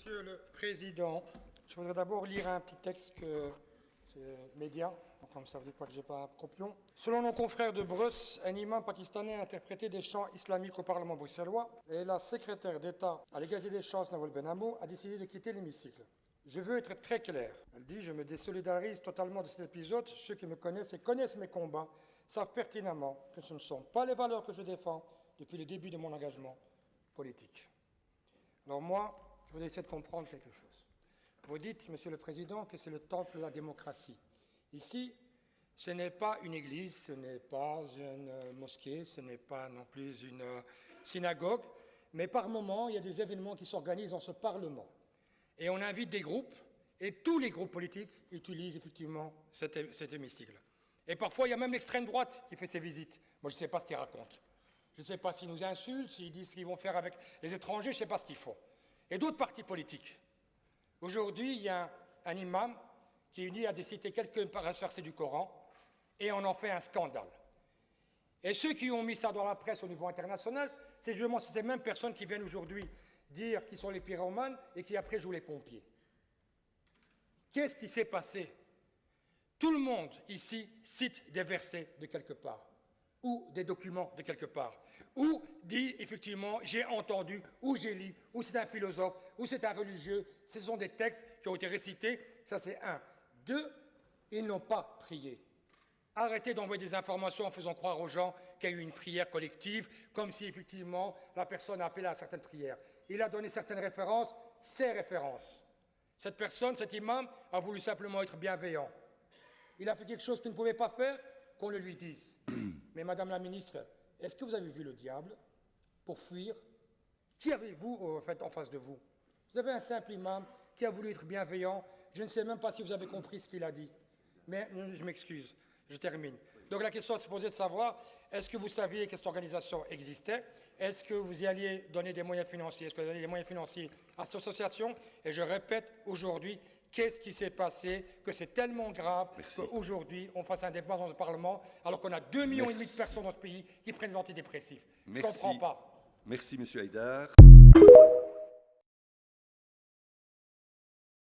Monsieur le Président, je voudrais d'abord lire un petit texte que c'est média, comme ça vous dites pas que j'ai pas un copion. Selon nos confrères de Brest, un imam pakistanais a interprété des chants islamiques au Parlement bruxellois et la secrétaire d'État à l'égalité des chances, Nawal Benamou, a décidé de quitter l'hémicycle. Je veux être très clair. Elle dit « Je me désolidarise totalement de cet épisode. Ceux qui me connaissent et connaissent mes combats savent pertinemment que ce ne sont pas les valeurs que je défends depuis le début de mon engagement politique. » Alors moi, je voudrais essayer de comprendre quelque chose. Vous dites, Monsieur le Président, que c'est le temple de la démocratie. Ici, ce n'est pas une église, ce n'est pas une mosquée, ce n'est pas non plus une synagogue, mais par moments, il y a des événements qui s'organisent dans ce Parlement. Et on invite des groupes, et tous les groupes politiques utilisent effectivement cet hémicycle. Et parfois, il y a même l'extrême droite qui fait ses visites. Moi, je ne sais pas ce qu'ils racontent. Je ne sais pas s'ils nous insultent, s'ils disent ce qu'ils vont faire avec les étrangers, je ne sais pas ce qu'ils font. Et d'autres partis politiques. Aujourd'hui, il y a un imam qui est uni à décider quelques versets du Coran, et on en fait un scandale. Et ceux qui ont mis ça dans la presse au niveau international, c'est justement ces mêmes personnes qui viennent aujourd'hui dire qu'ils sont les pyromanes et qui après jouent les pompiers. Qu'est-ce qui s'est passé? Tout le monde ici cite des versets de quelque part, ou des documents de quelque part, ou dit effectivement j'ai entendu, ou j'ai lu, ou c'est un philosophe, ou c'est un religieux. Ce sont des textes qui ont été récités, ça c'est un. Deux, ils n'ont pas prié. Arrêtez d'envoyer des informations en faisant croire aux gens qu'il y a eu une prière collective, comme si effectivement la personne a appelé à certaines prières. Il a donné certaines références, ces références. Cette personne, cet imam, a voulu simplement être bienveillant. Il a fait quelque chose qu'il ne pouvait pas faire, qu'on le lui dise. Mais Madame la Ministre, est-ce que vous avez vu le diable pour fuir? Qui avez-vous en face de vous? Vous avez un simple imam qui a voulu être bienveillant. Je ne sais même pas si vous avez compris ce qu'il a dit. Mais je m'excuse, je termine. Donc la question se posait de savoir, est-ce que vous saviez que cette organisation existait? Est-ce que vous y alliez donner des moyens financiers? Est-ce que vous avez des moyens financiers à cette association? Et je répète aujourd'hui, qu'est-ce qui s'est passé, que c'est tellement grave qu'aujourd'hui, on fasse un débat dans le Parlement, alors qu'on a 2,5 millions de personnes dans ce pays qui prennent des antidépressifs. Je ne comprends pas. Merci, Monsieur Haïdar.